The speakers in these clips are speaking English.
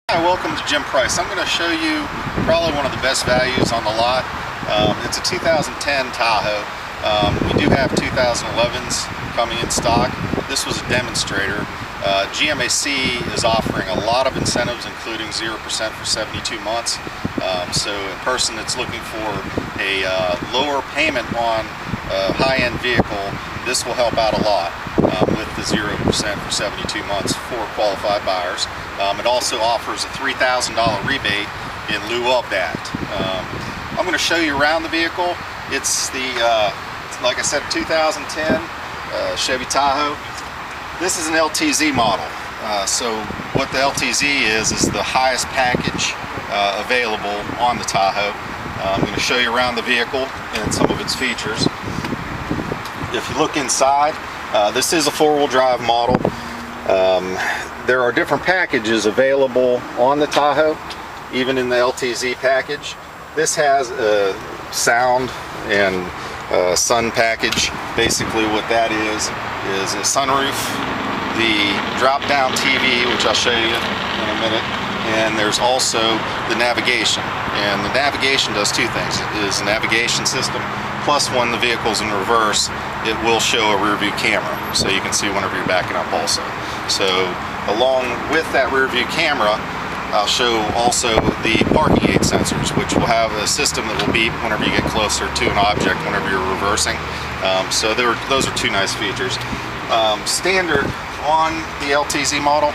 Hi, welcome to Jim Price. I'm going to show you probably one of the best values on the lot. It's a 2010 Tahoe. We do have 2011s coming in stock. This was a demonstrator. GMAC is offering a lot of incentives, including 0% for 72 months. So a person that's looking for a lower payment on a high-end vehicle, this will help out a lot with the 0% for 72 months for qualified buyers. It also offers a $3,000 rebate in lieu of that. I'm going to show you around the vehicle. It's the, like I said, 2010 Chevy Tahoe. This is an LTZ model. So what the LTZ is the highest package available on the Tahoe. I'm going to show you around the vehicle and some of its features. If you look inside, this is a four-wheel drive model. There are different packages available on the Tahoe, even in the LTZ package. This has a sound and sun package. Basically what that is a sunroof, the drop-down TV, which I'll show you in a minute, and there's also the navigation. And the navigation does two things. It is a navigation system, plus when the vehicle's in reverse, it will show a rear view camera, so you can see whenever you're backing up also. So along with that rear view camera, I'll show also the parking aid sensors, which will have a system that will beep whenever you get closer to an object whenever you're reversing. So those are two nice features. Standard on the LTZ model,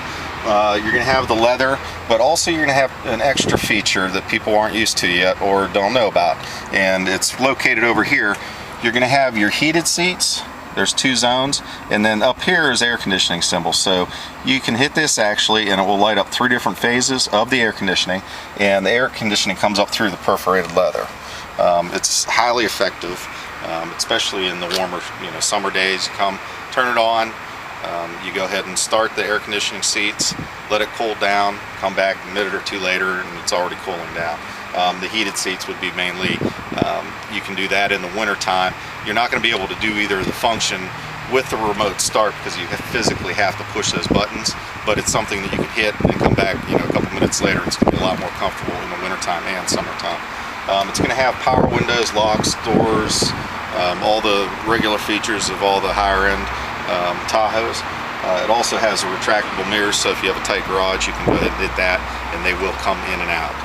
you're going to have the leather, but also you're going to have an extra feature that people aren't used to yet or don't know about, and it's located over here. You're going to have your heated seats. There's two zones, and then up here is air conditioning symbol. So you can hit this actually and it will light up three different phases of the air conditioning, and the air conditioning comes up through the perforated leather. It's highly effective, especially in the warmer summer days. You come, turn it on, you go ahead and start the air conditioning seats, let it cool down, come back a minute or two later and it's already cooling down. The heated seats would be mainly, you can do that in the winter time. You're not going to be able to do either the function with the remote start because you physically have to push those buttons, but it's something that you can hit and come back a couple minutes later. It's going to be a lot more comfortable in the wintertime and summertime. It's going to have power windows, locks, doors, all the regular features of all the higher end Tahoes. It also has a retractable mirror, so if you have a tight garage, you can go ahead and hit that and they will come in and out.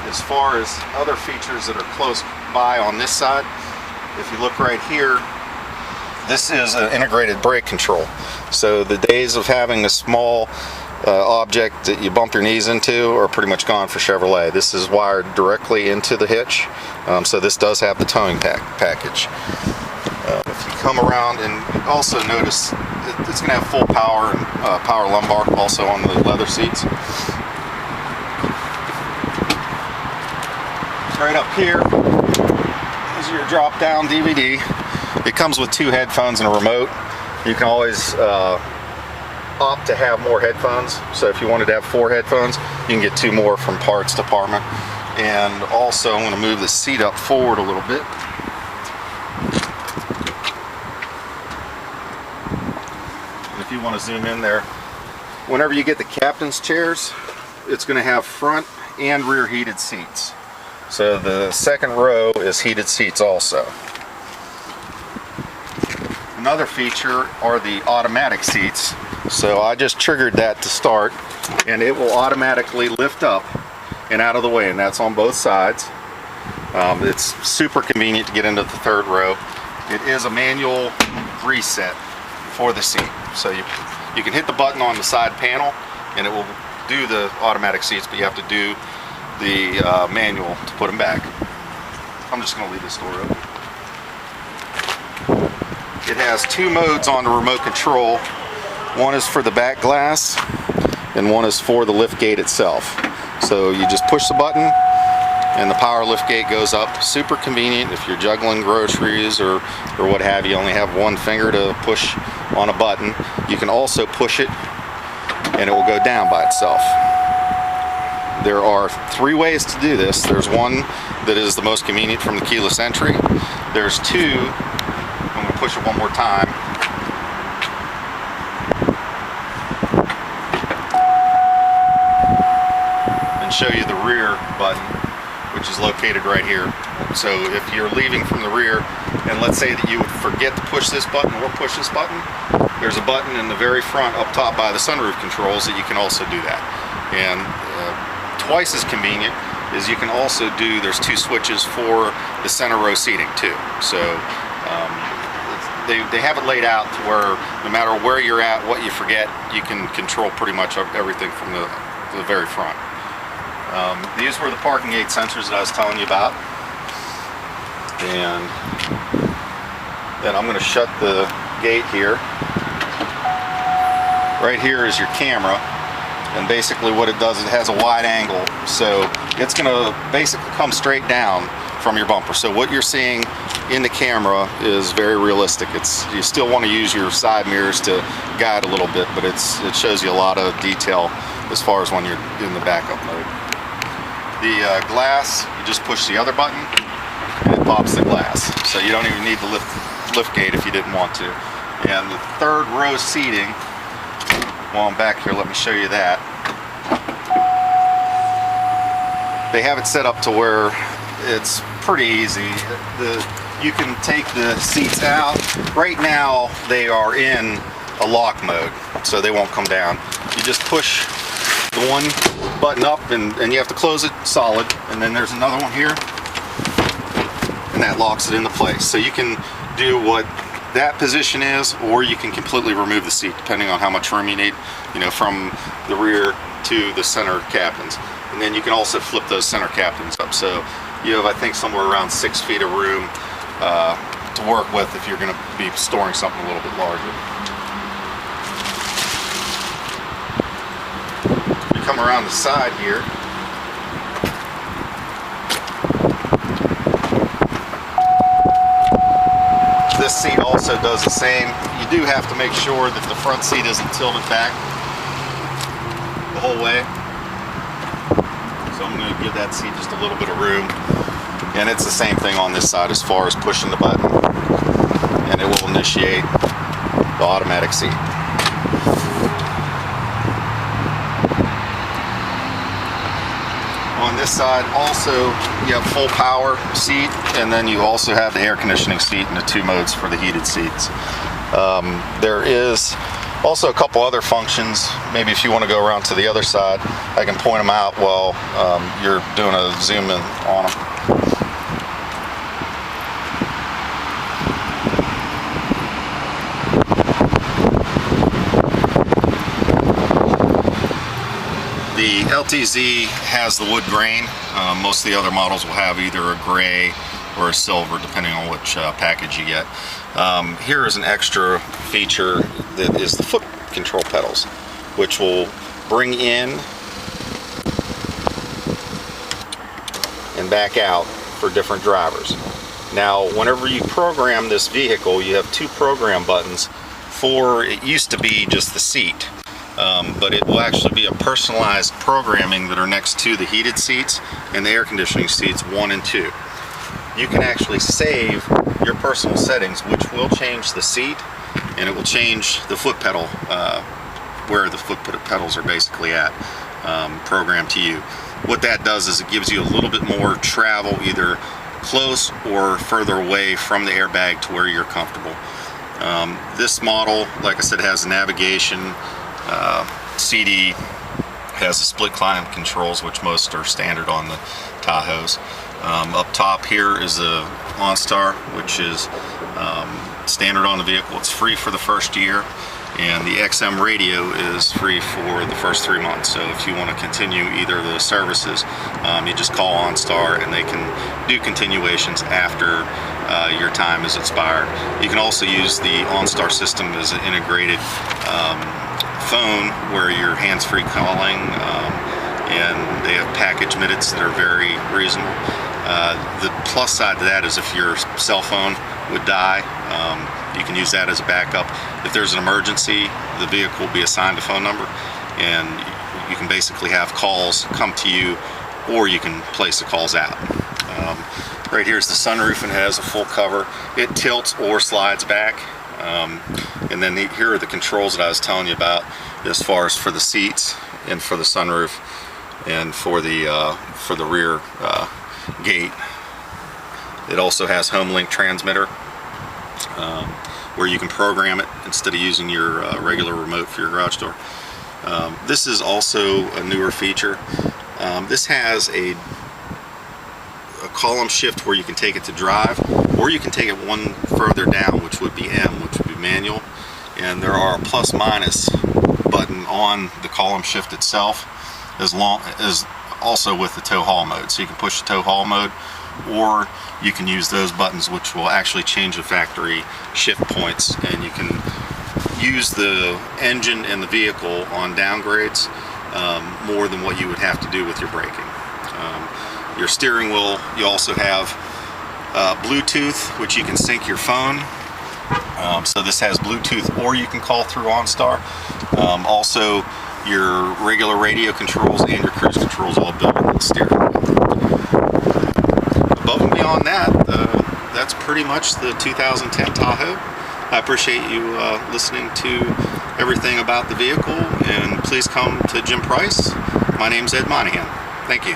As far as other features that are close by on this side, if you look right here, this is an integrated brake control. So the days of having a small object that you bump your knees into are pretty much gone for Chevrolet. This is wired directly into the hitch, so this does have the towing package. If you come around and also notice, it's going to have full power and power lumbar also on the leather seats. Right up here is your drop-down DVD. It comes with two headphones and a remote. You can always opt to have more headphones. So if you wanted to have 4 headphones, you can get 2 more from parts department. And also, I'm going to move the seat up forward a little bit. And if you want to zoom in there, whenever you get the captain's chairs, it's going to have front and rear heated seats. So the second row is heated seats also. Another feature are the automatic seats. So I just triggered that to start, and it will automatically lift up and out of the way, and that's on both sides. It's super convenient to get into the third row. It is a manual reset for the seat. So you can hit the button on the side panel and it will do the automatic seats, but you have to do the manual to put them back. I'm just going to leave this door open. It has 2 modes on the remote control. One is for the back glass and one is for the lift gate itself. So you just push the button and the power lift gate goes up. Super convenient if you're juggling groceries or what have you. Only have one finger to push on a button. You can also push it and it will go down by itself. There are 3 ways to do this. There's one that is the most convenient from the keyless entry. There's 2, I'm going to push it one more time. show you the rear button, which is located right here. So if you're leaving from the rear, and let's say that you would forget to push this button or push this button, there's a button in the very front up top by the sunroof controls that you can also do that. And twice as convenient is you can also do, there's two switches for the center row seating too. So they have it laid out to where no matter where you're at, what you forget, you can control pretty much everything from the very front. These were the parking gate sensors that I was telling you about. And then I'm going to shut the gate here. Right here is your camera, and basically what it does, it has a wide angle, so it's going to basically come straight down from your bumper. So what you're seeing in the camera is very realistic. You still want to use your side mirrors to guide a little bit, but it shows you a lot of detail as far as when you're in the backup mode. The glass, you just push the other button and it pops the glass. So you don't even need the lift gate if you didn't want to. And the third row seating, while I'm back here, let me show you that. They have it set up to where it's pretty easy. You can take the seats out. Right now they are in a lock mode, so they won't come down. You just push the one button up and you have to close it solid, and then there's another one here and that locks it into place. So you can do what that position is, or you can completely remove the seat depending on how much room you need, from the rear to the center captains. And then you can also flip those center captains up, so you have, I think, somewhere around 6 feet of room to work with if you're going to be storing something a little bit larger. You come around the side here. This seat also does the same. You do have to make sure that the front seat isn't tilted back the whole way. So I'm going to give that seat just a little bit of room. And it's the same thing on this side as far as pushing the button, and it will initiate the automatic seat. On this side also you have full power seat, and then you also have the air conditioning seat in the 2 modes for the heated seats. There is also a couple other functions. Maybe if you want to go around to the other side, I can point them out while you're doing a zoom in on them. The LTZ has the wood grain. Most of the other models will have either a gray or a silver, depending on which package you get. Here is an extra feature that is the foot control pedals, which will bring in and back out for different drivers. Now, whenever you program this vehicle, you have 2 program buttons for, it used to be just the seat. But it will actually be a personalized programming that are next to the heated seats and the air conditioning seats 1 and 2. You can actually save your personal settings, which will change the seat, and it will change the foot pedal, where the foot pedals are basically at, programmed to you. What that does is it gives you a little bit more travel, either close or further away from the airbag to where you're comfortable. This model, like I said, has navigation. CD has the split climate controls, which most are standard on the Tahoes. Up top here is the OnStar, which is standard on the vehicle. It's free for the first year, and the XM radio is free for the first 3 months. So if you want to continue either of those services, you just call OnStar and they can do continuations after your time is expired. You can also use the OnStar system as an integrated phone where you're hands-free calling, and they have package minutes that are very reasonable. The plus side to that is if your cell phone would die, you can use that as a backup. If there's an emergency, the vehicle will be assigned a phone number, and you can basically have calls come to you, or you can place the calls out. Right here is the sunroof, and it has a full cover. It tilts or slides back. And then here are the controls that I was telling you about as far as for the seats and for the sunroof. and for the rear gate. It also has home link transmitter, where you can program it instead of using your regular remote for your garage door. This is also a newer feature. This has a column shift where you can take it to drive, or you can take it one further down, which would be M, which would be manual. And there are a plus minus button on the column shift itself, as long as also with the tow haul mode. So you can push the tow haul mode, or you can use those buttons, which will actually change the factory shift points, and you can use the engine and the vehicle on downgrades more than what you would have to do with your braking. Your steering wheel, you also have Bluetooth, which you can sync your phone. So this has Bluetooth, or you can call through OnStar. Also, your regular radio controls and your cruise controls all built into the steering wheel. Above and beyond that, that's pretty much the 2010 Tahoe. I appreciate you listening to everything about the vehicle, and please come to Jim Price. My name's Ed Monahan. Thank you.